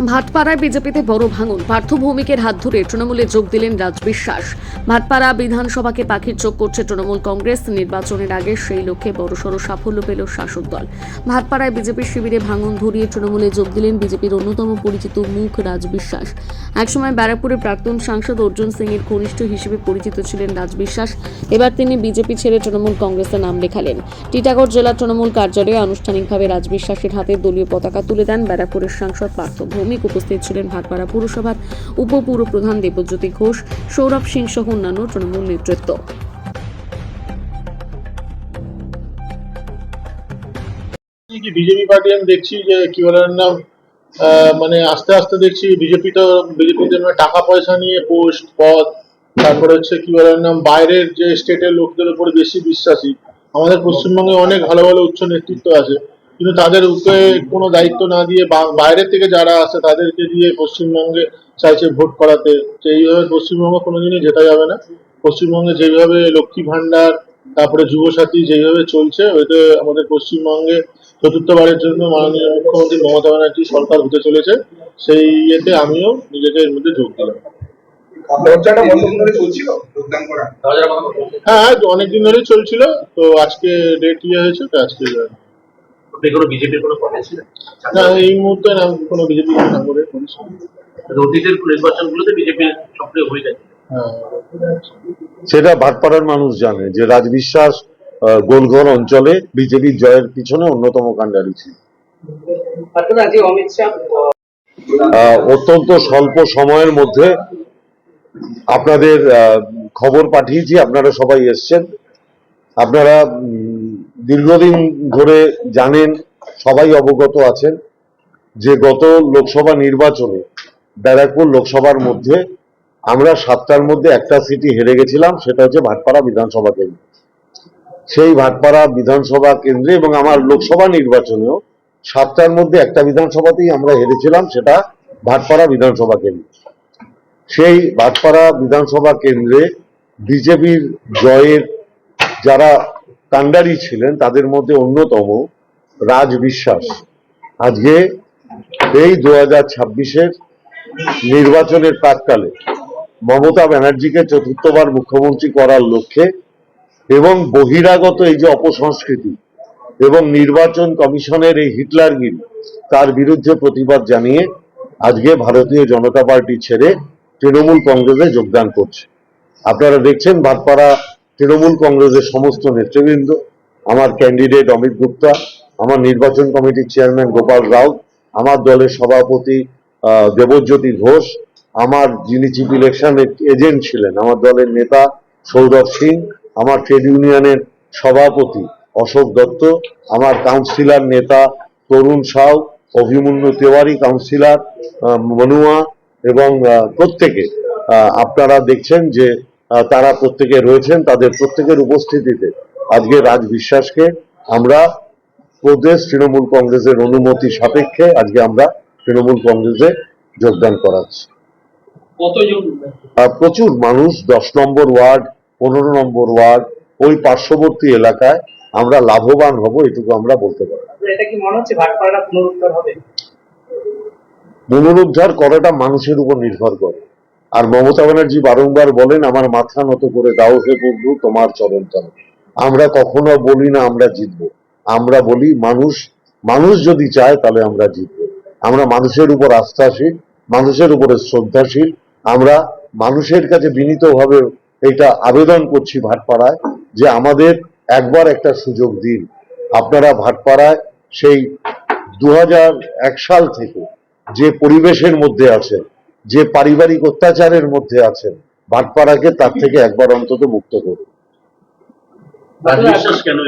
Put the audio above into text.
ভাটপাড়ায় বিজেপিতে বড় ভাঙন। পার্থ ভৌমিকের হাত ধরে তৃণমূলে যোগ দিলেন রাজ বিশ্বাস। ভাটপাড়া বিধানসভাকে পাখির চোখ করছে তৃণমূল কংগ্রেস। নির্বাচনের আগে সেই লক্ষ্যে বড়সড় সাফল্য পেল শাসক দল। ভাটপাড়ায় বিজেপির শিবিরে ভাঙন ধরিয়ে তৃণমূলে যোগ দিলেন বিজেপির অন্যতম পরিচিত মুখ রাজ বিশ্বাস। একসময় ব্যারাকপুরের প্রাক্তন সাংসদ অর্জুন সিং এর ঘনিষ্ঠ হিসেবে পরিচিত ছিলেন রাজ বিশ্বাস। এবার তিনি বিজেপি ছেড়ে তৃণমূল কংগ্রেসে নাম লেখালেন। টিটাগড় জেলা তৃণমূল কার্যালয়ে আনুষ্ঠানিকভাবে রাজ বিশ্বাসের হাতে দলীয় পতাকা তুলে দেন ব্যারাকপুরের সাংসদ পার্থ ভৌমিক। উপস্থিত ছিলেন ভাটপাড়া পুরসভার উপপুরপ্রধান দেবজ্যোতি ঘোষ, সৌরভ সিং সহ অন্যান্য তৃণমূল নেতৃত্ব। বিজেপি পার্টি আমি দেখছি যে কি বলে নাম মানে আস্তে আস্তে দেখছি বিজেপিতে টাকা পয়সা নিয়ে পোস্ট পদ, তারপরে হচ্ছে কি বলে নাম বাইরের যে স্টেটের লোকদের উপরে বেশি বিশ্বাসী। আমাদের পশ্চিমবঙ্গে অনেক ভালো ভালো উচ্চ নেতৃত্ব আছে, কিন্তু তাদের উপরে কোনো দায়িত্ব না দিয়ে বাইরে থেকে যারা আসে তাদেরকে দিয়ে পশ্চিমবঙ্গে চাইছে ভোট করাতে। তো এইভাবে পশ্চিমবঙ্গ কোনোদিনই জেতা যাবে না। পশ্চিমবঙ্গে যেভাবে লক্ষ্মী ভান্ডার, তারপরে যুবসাথী যেভাবে চলছে, ওইতে আমাদের পশ্চিমবঙ্গে চতুর্থবারের জন্য মাননীয় মুখ্যমন্ত্রী মমতা ব্যানার্জি সরকার হতে চলেছে। সেই ইয়েতে আমিও নিজেকে এর মধ্যে যোগ দিলাম। হ্যাঁ, অনেকদিন ধরেই চলছিল, তো আজকে ডেট হয়েছে, তো আজকে বিজেপির কোনো কথা ছিল না, এই মুহূর্তে না কোনো বিজেপি না করে করেছি। অতীতের নির্বাচনগুলোতে বিজেপি সক্রিয় হয়ে গেছে। হ্যাঁ, সেটা ভাটপাড়ার মানুষ জানে যে রাজ বিশ্বাস গোলঘর অঞ্চলে বিজেপির জয়ের পিছনে অন্যতম কাণ্ডারি ছিল। অত্যন্ত স্বল্প সময়ের মধ্যে আপনাদের খবর পাঠিয়েছি, আপনারা সবাই এসছেন। আপনারা দীর্ঘদিন ধরে জানেন, সবাই অবগত আছেন যে গত লোকসভা নির্বাচনে ব্যারাকপুর লোকসভার মধ্যে আমরা 7টার মধ্যে একটা সিটি হেরে গেছিলাম, সেটা হচ্ছে ভাটপাড়া বিধানসভা কেন্দ্র। সেই ভাটপাড়া বিধানসভা কেন্দ্রে এবং আমার লোকসভা নির্বাচনেও 7টার মধ্যে একটা বিধানসভাতেই আমরা হেরেছিলাম, সেটা ভাটপাড়া বিধানসভা কেন্দ্র। সেই ভাটপাড়া বিধানসভা কেন্দ্রে বিজেপির জয়ের যারা কাণ্ডারি ছিলেন তাদের মধ্যে অন্যতম রাজ বিশ্বাস আজকে এই 2026-এর নির্বাচনের প্রাক্কালে মমতা ব্যানার্জিকে চতুর্থবার মুখ্যমন্ত্রী করার লক্ষ্যে এবং বহিরাগত এই যে অপসংস্কৃতি এবং নির্বাচন কমিশনের এই হিটলারগিরি, তার বিরুদ্ধে প্রতিবাদ জানিয়ে আজকে ভারতীয় জনতা পার্টি ছেড়ে তৃণমূল কংগ্রেসে যোগদান করছে। আপনারা দেখছেন ভাটপাড়া তৃণমূল কংগ্রেসের সমস্ত নেতৃবৃন্দ, আমার ক্যান্ডিডেট অমিত গুপ্তা, আমার নির্বাচন কমিটির চেয়ারম্যান গোপাল রাউত, আমার দলের সভাপতি দেবজ্যোতি ঘোষ, আমার যিনি চিফ ইলেকশন এজেন্ট ছিলেন আমার দলের নেতা সৌরভ সিং, আমার ট্রেড ইউনিয়নের সভাপতি অশোক দত্ত, আমার কাউন্সিলর নেতা তরুণ সাউ, অভিমন্যু তেওয়ারি কাউন্সিলর মনুয়া, এবং প্রত্যেকে আপনারা দেখছেন যে তারা প্রত্যেকে রয়েছেন। তাদের প্রত্যেকের উপস্থিতিতে আজকে রাজ বিশ্বাসকে আমরা প্রদেশ তৃণমূল কংগ্রেসের অনুমতি সাপেক্ষে আজকে আমরা তৃণমূল কংগ্রেসে যোগদান করাচ্ছি। প্রচুর মানুষ 10 নম্বর ওয়ার্ড, 15 নম্বর ওয়ার্ড, ওই পার্শ্ববর্তী এলাকায় আমরা লাভবান হব, এটুকু আমরা বলতে পারি। এটা কি মনে হচ্ছে ভাটপাড়াটা পুনরুদ্ধার হবে? পুনরুদ্ধার করাটা মানুষের উপর নির্ভর করে। আর মমতা ব্যানার্জি বারংবার বলেন, আমার মাথা নত করে দাও হে প্রভু তোমার চরণ তলে। আমরা কখনো বলি না আমরা জিতবো, আমরা বলি মানুষ যদি চায় তাহলে আমরা জিতবো। আমরা মানুষের উপর আস্থাশীল, মানুষের উপরে শ্রদ্ধাশীল। আমরা মানুষের কাছে বিনীতভাবে এটা আবেদন করছি ভাটপাড়ায় যে আমাদের একবার একটা সুযোগ দিন। আপনারা ভাটপাড়ায় সেই 2001 সাল থেকে যে পরিবেশের মধ্যে আছেন, যে পারিবারিক অত্যাচারের মধ্যে আছেন, ভাটপাড়াকে তার থেকে একবার অন্তত মুক্ত করুন। রাজ বিশ্বাস কেন